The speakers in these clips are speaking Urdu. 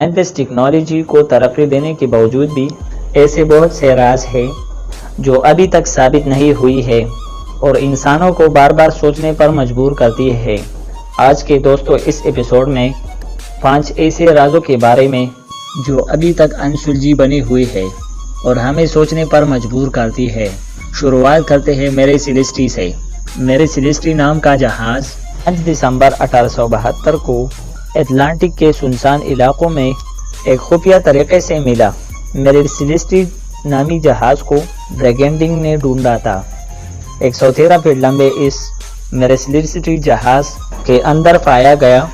سائنٹسٹ ٹیکنالوجی کو ترقی دینے کے باوجود بھی ایسے بہت سے راز ہیں جو ابھی تک ثابت نہیں ہوئی ہے اور انسانوں کو بار بار سوچنے پر مجبور کرتی ہے۔ آج کے دوستوں اس ایپیسوڈ میں 5 ایسے رازوں کے بارے میں جو ابھی تک انسلجھی بنی ہوئی ہے اور ہمیں سوچنے پر مجبور کرتی ہے۔ شروعات کرتے ہیں میری سیلیسٹی سے۔ میری سیلیسٹی نام کا جہاز 5 دسمبر 1872 کو اٹلانٹک کے سنسان علاقوں میں ایک خفیہ طریقے سے ملا۔ میری سیلیسٹی نامی جہاز کو بریگینڈنگ نے ڈھونڈا تھا۔ 113 فٹ لمبے اس میری سیلیسٹی جہاز کے اندر پایا گیا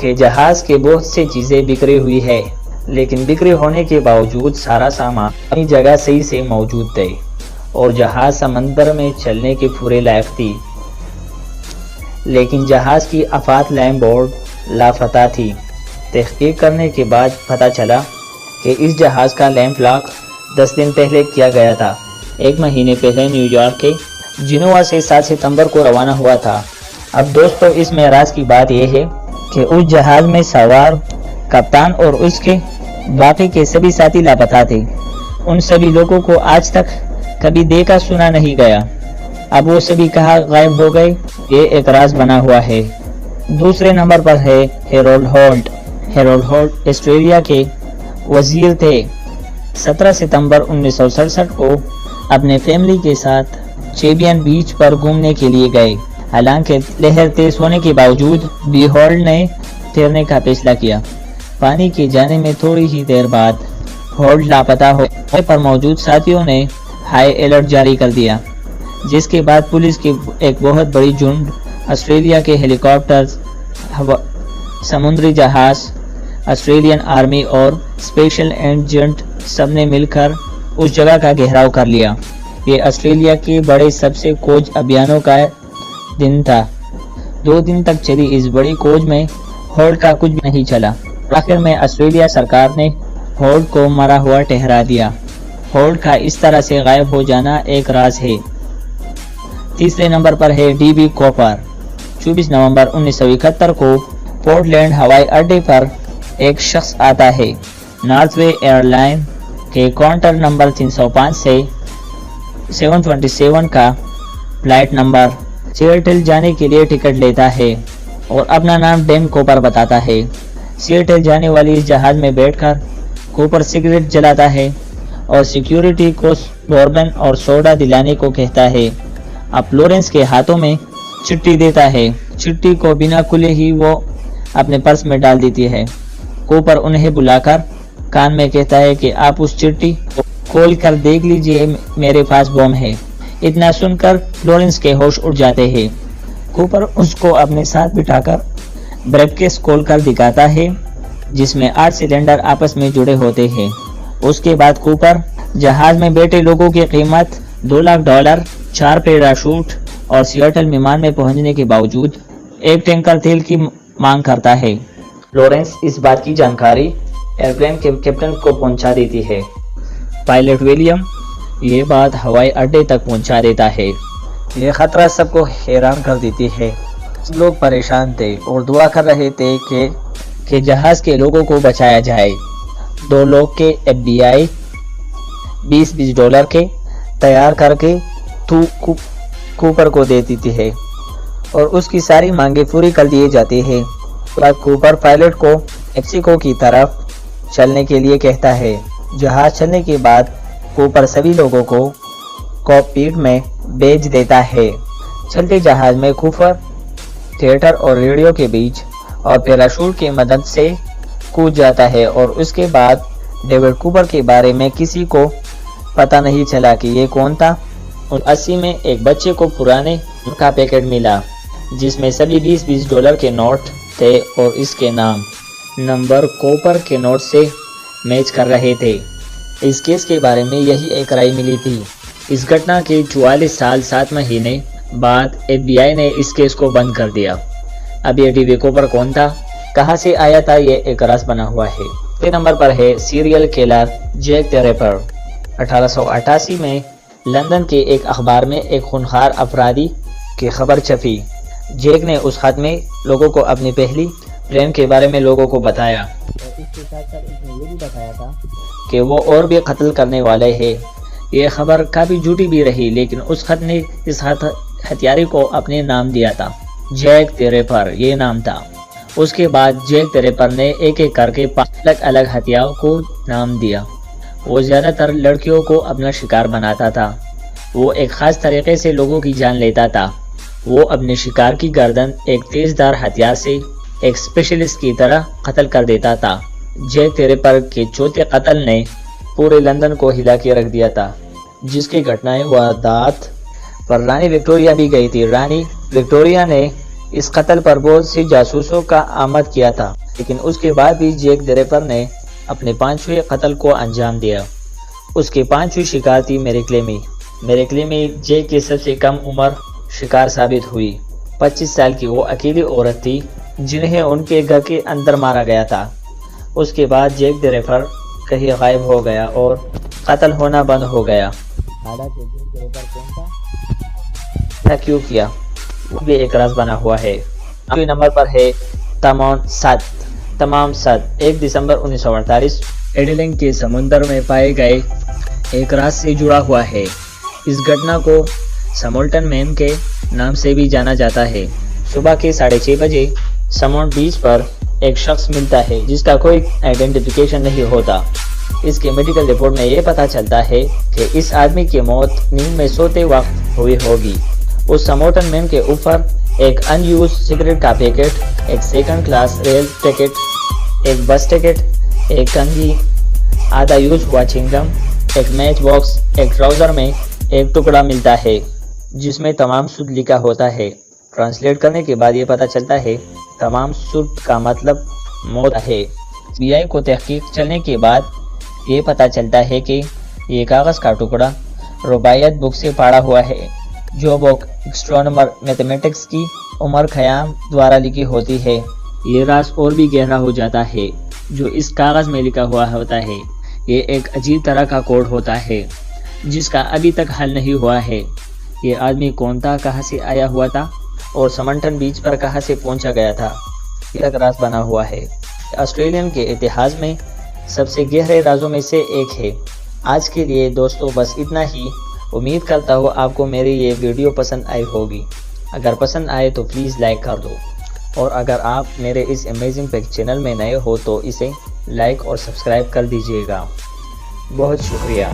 کہ جہاز کے بہت سی چیزیں بکھری ہوئی ہے، لیکن بکھری ہونے کے باوجود سارا سامان اپنی جگہ صحیح سے موجود تھے اور جہاز سمندر میں چلنے کے پورے لائق تھی، لیکن جہاز کی افات لائم بورڈ لاپتہ تھی۔ تحقیق کرنے کے بعد پتہ چلا کہ اس جہاز کا لائم فلاک 10 دن پہلے کیا گیا تھا۔ 1 مہینے پہلے نیو یارک کے جنوا سے 7 ستمبر کو روانہ ہوا تھا۔ اب دوستو اس میں راز کی بات یہ ہے کہ اس جہاز میں سوار کپتان اور اس کے باقی کے سبھی ساتھی لاپتہ تھے۔ ان سبھی لوگوں کو آج تک کبھی دیکھا سنا نہیں گیا۔ اب وہ سبھی کہاں غائب ہو گئے، یہ ایک راز بنا ہوا ہے۔ دوسرے نمبر پر ہے ہیرولڈ ہولٹ۔ ہیرولڈ ہولٹ آسٹریلیا کے وزیر تھے۔ 17 ستمبر 1967 کو اپنے فیملی کے ساتھ چیبین بیچ پر گھومنے کے لیے گئے۔ حالانکہ لہر تیز ہونے کے باوجود بھی ہولٹ نے تیرنے کا فیصلہ کیا۔ پانی کے جانے میں تھوڑی ہی دیر بعد ہولٹ لاپتہ ہونے پر موجود ساتھیوں نے ہائی الرٹ جاری کر دیا، جس کے بعد پولیس کی ایک بہت بڑی جھنڈ، آسٹریلیا کے ہیلی کاپٹر، سمندری جہاز، آسٹریلین آرمی اور اسپیشل ایجنٹ سب نے مل کر اس جگہ کا گھیراؤ کر لیا۔ یہ آسٹریلیا کے بڑے سب سے کھوج ابھیانوں کا دن تھا۔ 2 دن تک چلی اس بڑی کھوج میں ہولٹ کا کچھ بھی نہیں چلا۔ آخر میں آسٹریلیا سرکار نے ہولٹ کو مرا ہوا ٹھہرا دیا۔ ہولٹ کا اس طرح سے غائب ہو جانا ایک راز ہے۔ تیسرے نمبر پر ہے ڈی بی کوپر۔ 24 نومبر 1971 کو پورٹ لینڈ ہوائی اڈے پر ایک شخص آتا ہے۔ نارتھ وے ایئر لائن کے کاؤنٹر نمبر 305 سے 727 کا فلائٹ نمبر سیئٹل جانے کے لیے ٹکٹ لیتا ہے اور اپنا نام ڈین کوپر بتاتا ہے۔ سیئٹل جانے والی اس جہاز میں بیٹھ کر کوپر سگریٹ جلاتا ہے اور سیکیورٹی کو بوربن اور سوڈا دلانے کو کہتا ہے۔ اب فلورنس کے ہاتھوں میں چٹھی دیتا ہے۔ چٹھی کو بنا کھلے ہی وہ اپنے پرس میں ڈال دیتی ہے۔ کوپر انہیں بلا کر کان میں کہتا ہے کہ آپ اس چٹھی کو کھول کر دیکھ لیجئے، میرے پاس بم ہے۔ اتنا سن کر فلورنس کے ہوش اڑ جاتے ہیں۔ کوپر اس کو اپنے ساتھ بٹھا کر بریف کیس کھول کر دکھاتا ہے، جس میں 8 سلنڈر آپس میں جڑے ہوتے ہیں۔ اس کے بعد کوپر جہاز میں بیٹھے لوگوں کی قیمت $2,00,000، 4 پیراشوٹ اور سیئٹل ومان میں پہنچنے کے باوجود 1 ٹینکر تیل کی مانگ کرتا ہے۔ فلورنس اس بات کی جانکاری ایئرپلین کے کیپٹن کو پہنچا دیتی ہے۔ پائلٹ ولیم یہ بات ہوائی اڈے تک پہنچا دیتا ہے۔ یہ خطرہ سب کو حیران کر دیتی ہے۔ لوگ پریشان تھے اور دعا کر رہے تھے کہ جہاز کے لوگوں کو بچایا جائے۔ 2 لوگ کے FBI $20 کے تیار کر کے کوپر کو دے دیتی ہے اور اس کی ساری مانگیں پوری کر دیے جاتی ہیں۔ کوپر پائلٹ کو میکسیکو کی طرف چلنے کے لیے کہتا ہے۔ جہاز چلنے کے بعد کوپر سبھی لوگوں کو کاکپٹ میں بھیج دیتا ہے۔ چلتے جہاز میں کوپر تھیٹر اور ریڈیو کے بیچ اور پیراشوٹ کی مدد سے کود جاتا ہے اور اس کے بعد ڈیوڈ کوپر کے بارے میں کسی کو پتہ نہیں چلا کہ یہ کون تھا۔ 1980 میں ایک بچے کو پرانے کا پیکٹ ملا جس میں سبھی $20 کے نوٹ تھے اور اس کے نمبر کوپر کے نوٹ سے میچ کر رہے تھے۔ اس کیس کے بارے میں یہی ایک رائے ملی تھی۔ اس گھٹنا کے 44 سال 7 مہینے بعد FBI نے اس کیس کو بند کر دیا۔ اب یہ ڈی بی کوپر کون تھا، کہاں سے آیا تھا، یہ ایک راز بنا ہوا ہے۔ 6 نمبر پر ہے سیریل کیلر جیک دی ریپر۔ 1888 میں لندن کے ایک اخبار میں ایک خونخوار افرادی کی خبر چھپی۔ جیک نے اس خط میں لوگوں کو اپنی پہلی پریم کے بارے میں لوگوں کو بتایا، اور اس کے ساتھ ساتھ اس نے یہ بھی بتایا تھا کہ وہ اور بھی قتل کرنے والے ہیں۔ یہ خبر کافی جھوٹی بھی رہی، لیکن اس خط نے اس ہتھیاری کو اپنے نام دیا تھا، جیک دی ریپر یہ نام تھا۔ اس کے بعد جیک دی ریپر نے ایک ایک کر کے 5 الگ الگ ہتھیاروں کو نام دیا۔ وہ زیادہ تر لڑکیوں کو اپنا شکار بناتا تھا۔ وہ ایک خاص طریقے سے لوگوں کی جان لیتا تھا۔ وہ اپنے شکار کی گردن ایک تیز دھار ہتھیار سے ایک اسپیشلسٹ کی طرح قتل کر دیتا تھا۔ جیک دی ریپر کے چوتھے قتل نے پورے لندن کو ہلا کے رکھ دیا تھا، جس کی گھٹنائیں واردات پر رانی وکٹوریہ بھی گئی تھی۔ رانی وکٹوریہ نے اس قتل پر بہت سی جاسوسوں کا آمد کیا تھا، لیکن اس کے بعد بھی جیک دی ریپر نے اپنے 5ویں قتل کو انجام دیا۔ اس کے 5ویں شکار تھی میری کلیمی۔ میری کلیمی جیک کی سب سے کم عمر شکار ثابت ہوئی۔ 25 سال کی وہ اکیلی عورت تھی جنہیں ان کے گھر کے اندر مارا گیا تھا۔ اس کے بعد جیک دی ریپر کہیں غائب ہو گیا اور قتل ہونا بند ہو گیا۔ حالانکہ جیک دی ریپر کون تھا، کیوں کیا، وہ بھی ایک راز بنا ہوا ہے۔ اگلے نمبر پر ہے تمام 7 1 دسمبر 1948 ایڈلنگ کے سمندر میں پائے گئے ایک راز سے جڑا ہوا ہے۔ اس گھٹنا کو سمولٹن مین کے نام سے بھی جانا جاتا ہے۔ صبح کے 6:30 بجے سمونٹ بیچ پر ایک شخص ملتا ہے جس کا کوئی آئیڈینٹیفیکیشن نہیں ہوتا۔ اس کے میڈیکل رپورٹ میں یہ پتہ چلتا ہے کہ اس آدمی کی موت نیند میں سوتے وقت ہوئی ہوگی۔ اس سمولٹن مین کے اوپر ایک ان یوز سگریٹ کا پیکٹ، ایک سیکنڈ کلاس ریل ٹکٹ، ایک بس ٹکٹ، ایک کنگھی، آدھا یوز ہوا چنگم، ایک میچ باکس، ایک ٹراؤزر میں ایک ٹکڑا ملتا ہے جس میں تمام سود لکھا ہوتا ہے۔ ٹرانسلیٹ کرنے کے بعد یہ پتہ چلتا ہے تمام سود کا مطلب موت ہے۔ پی آئی کو تحقیق چلنے کے بعد یہ پتہ چلتا ہے کہ یہ کاغذ کا ٹکڑا رباعیات بک سے پاڑا ہوا ہے، جو بک ایسٹرونومر میتھمیٹکس کی عمر خیام دوارا لکھی ہوتی ہے۔ یہ راز اور بھی گہرا ہو جاتا ہے جو اس کاغذ میں لکھا ہوا ہوتا ہے۔ یہ ایک عجیب طرح کا کوڈ ہوتا ہے جس کا ابھی تک حل نہیں ہوا ہے۔ یہ آدمی کون تھا، کہاں سے آیا ہوا تھا اور سمنٹن بیچ پر کہاں سے پہنچا گیا تھا، یہ ایک راز بنا ہوا ہے۔ آسٹریلین کے اتہاس میں سب سے گہرے رازوں میں سے ایک ہے۔ آج کے لیے دوستو بس اتنا ہی۔ امید کرتا ہوں آپ کو میری یہ ویڈیو پسند آئی ہوگی۔ اگر پسند آئے تو پلیز لائک کر دو، اور اگر آپ میرے اس امیزنگ پیک چینل میں نئے ہو تو اسے لائک اور سبسکرائب کر دیجیے گا۔ بہت شکریہ۔